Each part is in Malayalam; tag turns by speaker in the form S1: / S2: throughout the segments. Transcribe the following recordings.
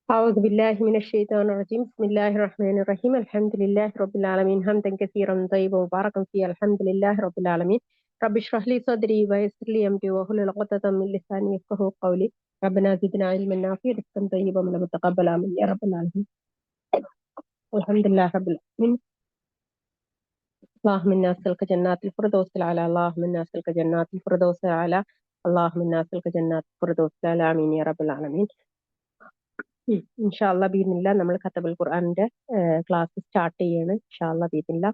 S1: أعوذ بالله من الشيطان الرجيم بسم الله الرحمن الرحيم الحمد لله رب العالمين حمدا كثيرا طيبا مباركا فيه الحمد لله رب العالمين رب اشرح لي صدري ويسر لي أمري واحلل عقدة من لساني يفقهوا قولي ربنا زدنا علما نافعا رزقا طيبا من متقبل آمين يا رب العالمين الحمد لله رب العالمين اللهم إنا نسألك جنات الفردوس الأعلى اللهم إنا نسألك جنات الفردوس الأعلى اللهم إنا نسألك جنات الفردوس الأعلى آمين يا رب العالمين ഇൻഷാ അല്ലാഹ് ബിഇദ്നില്ലാ നമ്മൾ ഖത്തബുൽ ഖുർആനിന്റെ ക്ലാസ് സ്റ്റാർട്ട് ചെയ്യാണ് ഇൻഷാ അല്ലാഹ് ബിഇദ്നില്ലാ.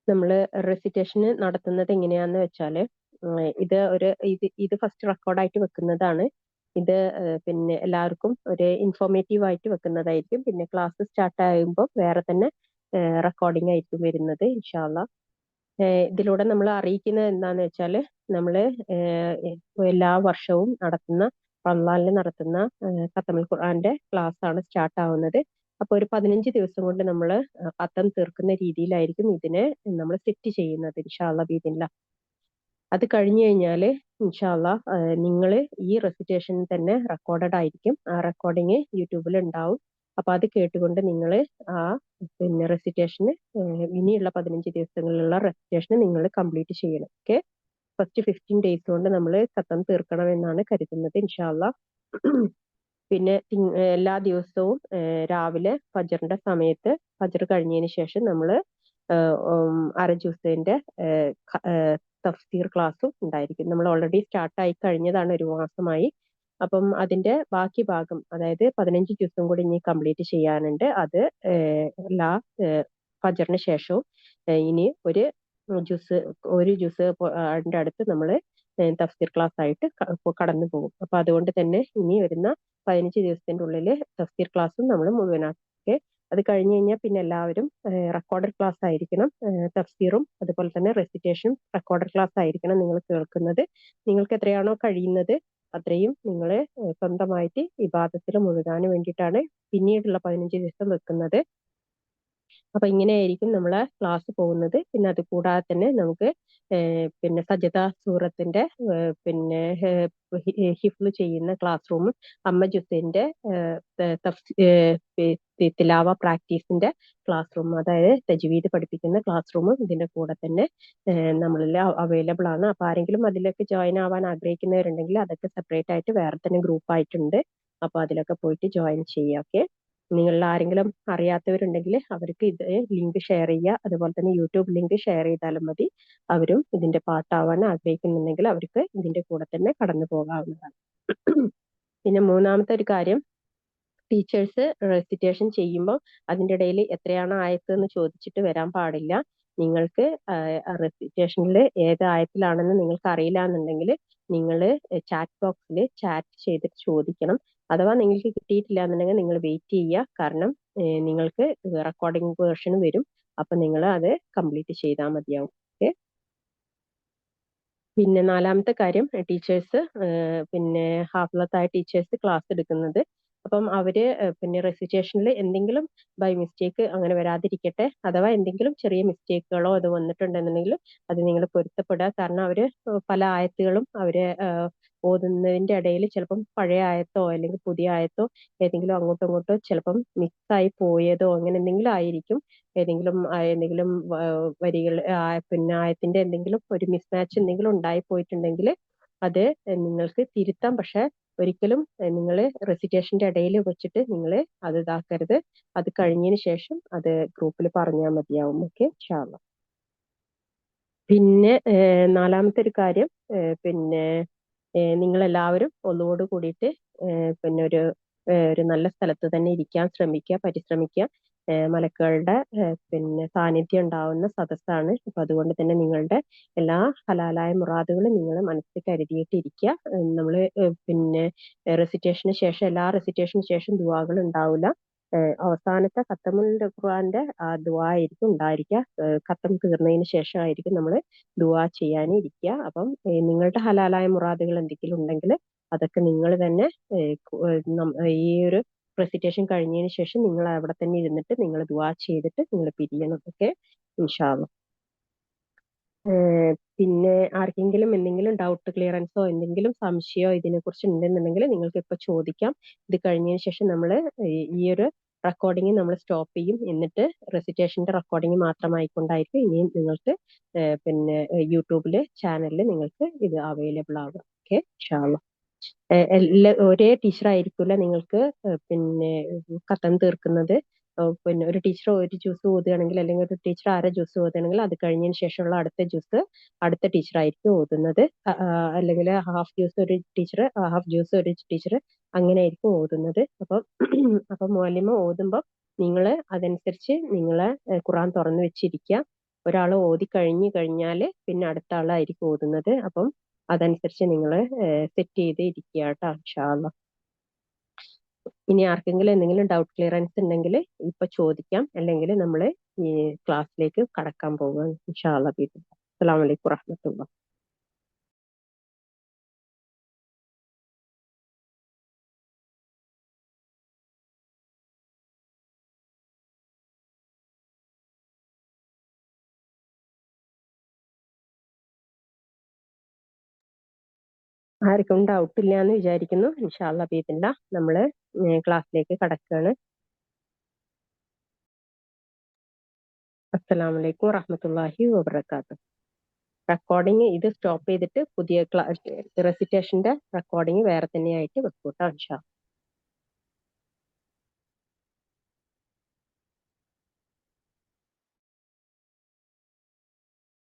S1: നമ്മൾ റെസിറ്റേഷൻ നടത്തുന്നത് എങ്ങനെയാന്ന് വെച്ചാൽ ഇത് ഫസ്റ്റ് റെക്കോർഡായിട്ട് വെക്കുന്നതാണ്. ഇത് പിന്നെ എല്ലാവർക്കും ഒരു ഇൻഫോർമേറ്റീവ് ആയിട്ട് വെക്കുന്നതായിരിക്കും. പിന്നെ ക്ലാസ് സ്റ്റാർട്ട് ആകുമ്പോൾ വേറെ തന്നെ റെക്കോർഡിംഗ് ആയിരിക്കും വരുന്നത് ഇൻഷാ അല്ലാഹ്. ഇതിലൂടെ നമ്മൾ അറിയിക്കുന്നത് എന്താന്ന് വെച്ചാൽ നമ്മൾ എല്ലാ വർഷവും നടത്തുന്ന റമളാനിൽ നടത്തുന്ന ഖത്തമുൽ ഖുർആന്റെ ക്ലാസ് ആണ് സ്റ്റാർട്ട് ആവുന്നത്. അപ്പോൾ ഒരു 15 ദിവസം കൊണ്ട് നമ്മൾ ഖത്തം തീർക്കുന്ന രീതിയിലായിരിക്കും ഇതിനെ നമ്മൾ സെറ്റ് ചെയ്യുന്നത് ഇൻഷാ അല്ലാഹ് ബിഇദ്നില്ലാ. അത് കഴിഞ്ഞു കഴിഞ്ഞാൽ ഇൻഷാ അല്ലാഹ് നിങ്ങൾ ഈ റെസിറ്റേഷൻ തന്നെ റെക്കോർഡഡ് ആയിരിക്കും. ആ റെക്കോർഡിങ് യൂട്യൂബിൽ ഉണ്ടാവും. അപ്പൊ അത് കേട്ടുകൊണ്ട് നിങ്ങൾ ആ പിന്നെ റെസിറ്റേഷന് ഇനിയുള്ള 15 ദിവസങ്ങളിലുള്ള റെസിറ്റേഷൻ നിങ്ങൾ കംപ്ലീറ്റ് ചെയ്യണം. ഓക്കെ, ഫസ്റ്റ് 15 ഡേയ്സ് കൊണ്ട് നമ്മൾ ഖത്തം തീർക്കണമെന്നാണ് കരുതുന്നത് ഇൻഷാ അല്ലാഹ്. പിന്നെ എല്ലാ ദിവസവും രാവിലെ ഫജറിന്റെ സമയത്ത് ഫജർ കഴിഞ്ഞതിന് ശേഷം നമ്മൾ അര ജുസിന്റെ തഫ്സീർ ക്ലാസ്സും ഉണ്ടായിരിക്കും. നമ്മൾ ഓൾറെഡി സ്റ്റാർട്ട് ആയി കഴിഞ്ഞതാണ്, ഒരു മാസമായി. അപ്പം അതിന്റെ ബാക്കി ഭാഗം, അതായത് 15 ദിവസം കൂടി ഇനി കംപ്ലീറ്റ് ചെയ്യാനുണ്ട്. അത് എല്ലാ ഫജറിന് ശേഷവും ഇനി ഒരു ജുസ് അതിന്റെ അടുത്ത് നമ്മൾ തഫ്സീർ ക്ലാസ് ആയിട്ട് കടന്നു പോകും. അപ്പൊ അതുകൊണ്ട് തന്നെ ഇനി വരുന്ന 15 ദിവസത്തിന്റെ ഉള്ളിൽ തഫ്സീർ ക്ലാസ്സും നമ്മൾ മുഴുവനാക്കി. അത് കഴിഞ്ഞ് കഴിഞ്ഞാൽ പിന്നെ എല്ലാവരും റെക്കോർഡഡ് ക്ലാസ് ആയിരിക്കണം. തഫ്സീറും അതുപോലെ തന്നെ റെസിറ്റേഷനും റെക്കോർഡഡ് ക്ലാസ് ആയിരിക്കണം നിങ്ങൾ കേൾക്കുന്നത്. നിങ്ങൾക്ക് എത്രയാണോ കഴിയുന്നത് അത്രയും നിങ്ങൾ സ്വന്തമായിട്ട് ഇബാദത്തിൽ മുഴുകാൻ വേണ്ടിയിട്ടാണ് പിന്നീടുള്ള 15 ദിവസം വെക്കുന്നത്. അപ്പൊ ഇങ്ങനെയായിരിക്കും നമ്മളെ ക്ലാസ് പോകുന്നത്. പിന്നെ അത് കൂടാതെ തന്നെ നമുക്ക് പിന്നെ സജദ സൂറത്തിന്റെ പിന്നെ ഹിഫ്ള് ചെയ്യുന്ന ക്ലാസ് റൂമും അമ്മ ജുസൈന്റെ തിലാവ പ്രാക്ടീസിന്റെ ക്ലാസ് റൂം, അതായത് തജ്വീദ് പഠിപ്പിക്കുന്ന ക്ലാസ് റൂമും ഇതിന്റെ കൂടെ തന്നെ നമ്മളിൽ അവൈലബിൾ ആണ്. അപ്പൊ ആരെങ്കിലും അതിലേക്ക് ജോയിൻ ആവാൻ ആഗ്രഹിക്കുന്നവരുണ്ടെങ്കിൽ അതൊക്കെ സെപ്പറേറ്റ് ആയിട്ട് വേറെ തന്നെ ഗ്രൂപ്പ് ആയിട്ടുണ്ട്. അപ്പൊ അതിലൊക്കെ പോയിട്ട് ജോയിൻ ചെയ്യാം. ഓക്കെ, നിങ്ങളിൽ ആരെങ്കിലും അറിയാത്തവരുണ്ടെങ്കിൽ അവർക്ക് ഇത് ലിങ്ക് ഷെയർ ചെയ്യുക. അതുപോലെ തന്നെ യൂട്യൂബ് ലിങ്ക് ഷെയർ ചെയ്താലും മതി. അവരും ഇതിന്റെ പാർട്ടാവാൻ ആഗ്രഹിക്കുന്നുണ്ടെങ്കിൽ അവർക്ക് ഇതിന്റെ കൂടെ തന്നെ കടന്നു പോകാവുന്നതാണ്. പിന്നെ മൂന്നാമത്തെ ഒരു കാര്യം, ടീച്ചേഴ്സ് റെസിറ്റേഷൻ ചെയ്യുമ്പോൾ അതിൻ്റെ ഇടയിൽ എത്രയാണ് ആയത്ത് എന്ന് ചോദിച്ചിട്ട് വരാൻ പാടില്ല. നിങ്ങൾക്ക് റെസിറ്റേഷനിൽ ഏത് ആയത്തിലാണെന്ന് നിങ്ങൾക്ക് അറിയില്ല എന്നുണ്ടെങ്കിൽ നിങ്ങൾ ചാറ്റ് ബോക്സിൽ ചാറ്റ് ചെയ്തിട്ട് ചോദിക്കണം. അഥവാ നിങ്ങൾക്ക് കിട്ടിയിട്ടില്ല എന്നുണ്ടെങ്കിൽ നിങ്ങൾ വെയിറ്റ് ചെയ്യുക. കാരണം നിങ്ങൾക്ക് റെക്കോർഡിംഗ് വേർഷൻ വരും. അപ്പൊ നിങ്ങൾ അത് കംപ്ലീറ്റ് ചെയ്താൽ മതിയാവും. ഓക്കെ. പിന്നെ നാലാമത്തെ കാര്യം, ടീച്ചേഴ്സ് പിന്നെ ഹാഫിളത്തായ ടീച്ചേഴ്സ് ക്ലാസ് എടുക്കുന്നത്. അപ്പം അവര് പിന്നെ റെസിറ്റേഷനിൽ എന്തെങ്കിലും ബൈ മിസ്റ്റേക്ക് അങ്ങനെ വരാതിരിക്കട്ടെ. അഥവാ എന്തെങ്കിലും ചെറിയ മിസ്റ്റേക്കുകളോ അത് വന്നിട്ടുണ്ടെന്നുണ്ടെങ്കിൽ അത് നിങ്ങൾ പൊരുത്തപ്പെടുക. കാരണം അവര് പല ആയത്തുകളും അവര് ഓതുന്നതിന്റെ ഇടയിൽ ചിലപ്പം പഴയ ആയത്തോ അല്ലെങ്കിൽ പുതിയ ആയത്തോ ഏതെങ്കിലും അങ്ങോട്ടോ ഇങ്ങോട്ടോ ചിലപ്പം മിക്സായി പോയതോ അങ്ങനെ എന്തെങ്കിലും ആയിരിക്കും. എന്തെങ്കിലും വരികൾ പിന്നെ ആയത്തിന്റെ എന്തെങ്കിലും ഒരു മിസ്മാച്ച് എന്തെങ്കിലും ഉണ്ടായി പോയിട്ടുണ്ടെങ്കിൽ അത് നിങ്ങൾക്ക് തിരുത്താം. പക്ഷെ ഒരിക്കലും നിങ്ങൾ റെസിറ്റേഷന്റെ ഇടയിൽ വെച്ചിട്ട് നിങ്ങൾ അത് ഇതാക്കരുത്. അത് കഴിഞ്ഞതിന് ശേഷം അത് ഗ്രൂപ്പിൽ പറഞ്ഞാൽ മതിയാവും. ഓക്കെ, ഇൻഷാ അല്ലാഹ്. പിന്നെ നാലാമത്തെ ഒരു കാര്യം, പിന്നെ നിങ്ങളെല്ലാവരും ഒന്നുകൂട് കൂടിയിട്ട് പിന്നെ ഒരു നല്ല സ്ഥലത്ത് തന്നെ ഇരിക്കാൻ പരിശ്രമിക്കുക. മലക്കുകളുടെ പിന്നെ സാന്നിധ്യം ഉണ്ടാവുന്ന സദസ്സാണ്. അപ്പൊ അതുകൊണ്ട് തന്നെ നിങ്ങളുടെ എല്ലാ ഹലാലായ മുറാദുകളും നിങ്ങൾ മനസ്സിൽ കരുതിയിട്ടിരിക്കുക. നമ്മൾ പിന്നെ എല്ലാ റെസിറ്റേഷന് ശേഷം ദുആകൾ ഉണ്ടാവില്ല. അവസാനത്തെ ഖത്തമുൽ ഖുർആന്റെ ദുആ ആയിരിക്കും ഉണ്ടായിരിക്കുക. ഖത്തം തീർന്നതിന് ശേഷമായിരിക്കും നമ്മൾ ദുആ ചെയ്യാനിരിക്കുക. അപ്പം നിങ്ങളുടെ ഹലാലായ മുറാദുകൾ എന്തെങ്കിലും ഉണ്ടെങ്കിൽ അതൊക്കെ നിങ്ങൾ തന്നെ ഈ ഒരു റെസിറ്റേഷൻ കഴിഞ്ഞതിന് ശേഷം നിങ്ങൾ അവിടെ തന്നെ ഇരുന്നിട്ട് നിങ്ങൾ ദുആ ചെയ്തിട്ട് നിങ്ങൾ പിരിയണം. ഓക്കെ, ഇൻഷാ അല്ലാഹ്. പിന്നെ ആർക്കെങ്കിലും എന്തെങ്കിലും ഡൗട്ട് ക്ലിയറൻസോ എന്തെങ്കിലും സംശയമോ ഇതിനെക്കുറിച്ച് ഉണ്ടെന്നുണ്ടെങ്കിൽ നിങ്ങൾക്ക് ഇപ്പോൾ ചോദിക്കാം. ഇത് കഴിഞ്ഞതിന് ശേഷം നമ്മൾ ഈ ഒരു റെക്കോർഡിംഗ് നമ്മൾ സ്റ്റോപ്പ് ചെയ്യും. എന്നിട്ട് റെസിറ്റേഷന്റെ റെക്കോർഡിംഗ് മാത്രമായിക്കൊണ്ടായിരിക്കും ഇനിയും നിങ്ങൾക്ക് പിന്നെ യൂട്യൂബിലെ ചാനലിൽ നിങ്ങൾക്ക് ഇത് അവൈലബിൾ ആവുക. ഓക്കെ, ഇൻഷാല്ലാ. ഒരേ ടീച്ചർ ആയിരിക്കില്ല നിങ്ങൾക്ക് പിന്നെ ഖത്തം തീർക്കുന്നത്. പിന്നെ ഒരു ടീച്ചർ ഒരു ജ്യൂസ് ഓതുകയാണെങ്കിൽ, അല്ലെങ്കിൽ ഒരു ടീച്ചർ അര ജ്യൂസ് ഓതുകയാണെങ്കിൽ അത് കഴിഞ്ഞതിന് ശേഷമുള്ള അടുത്ത ജ്യൂസ് അടുത്ത ടീച്ചർ ആയിരിക്കും ഓതുന്നത്. അല്ലെങ്കിൽ ഹാഫ് ജ്യൂസ് ഒരു ടീച്ചർ, ഹാഫ് ജ്യൂസ് ഒരു ടീച്ചർ, അങ്ങനെ ആയിരിക്കും ഓതുന്നത്. അപ്പം മുഅല്ലിമ ഓതുമ്പോൾ നിങ്ങൾ അതനുസരിച്ച് നിങ്ങളെ ഖുർആൻ തുറന്നു വെച്ചിരിക്കുക. ഒരാൾ ഓതി കഴിഞ്ഞു കഴിഞ്ഞാൽ പിന്നെ അടുത്ത ആളായിരിക്കും ഓതുന്നത്. അപ്പം അതനുസരിച്ച് നിങ്ങൾ സെറ്റ് ചെയ്ത് ഇരിക്കുക കേട്ടോ, ഇൻഷാ അല്ലാ. ഇനി ആർക്കെങ്കിലും എന്തെങ്കിലും ഡൗട്ട് ക്ലിയറൻസ് ഉണ്ടെങ്കിൽ ഇപ്പൊ ചോദിക്കാം, അല്ലെങ്കിൽ നമ്മൾ ഈ ക്ലാസ്സിലേക്ക് കടക്കാൻ പോവുക ഇൻഷാ അല്ലാ. അസ്സലാമു അലൈക്കും വറഹ്മത്തുള്ളാഹി. ആർക്കും ഡൗട്ട് ഇല്ല എന്ന് വിചാരിക്കുന്നു. ഇൻഷാ അല്ലാ ബിഇദ്നില്ലാ നമ്മൾ ക്ലാസ്സിലേക്ക് കടക്കുകയാണ്. അസ്സലാമു അലൈക്കും വറഹ്മത്തുള്ളാഹി വബറകാതുഹു. റെക്കോർഡിംഗ് ഇത് സ്റ്റോപ്പ് ചെയ്തിട്ട് പുതിയ റെസിറ്റേഷന്റെ റെക്കോർഡിംഗ് വേറെ തന്നെയായിട്ട് വെക്കൂട്ടോ ഇൻഷാ അല്ലാ.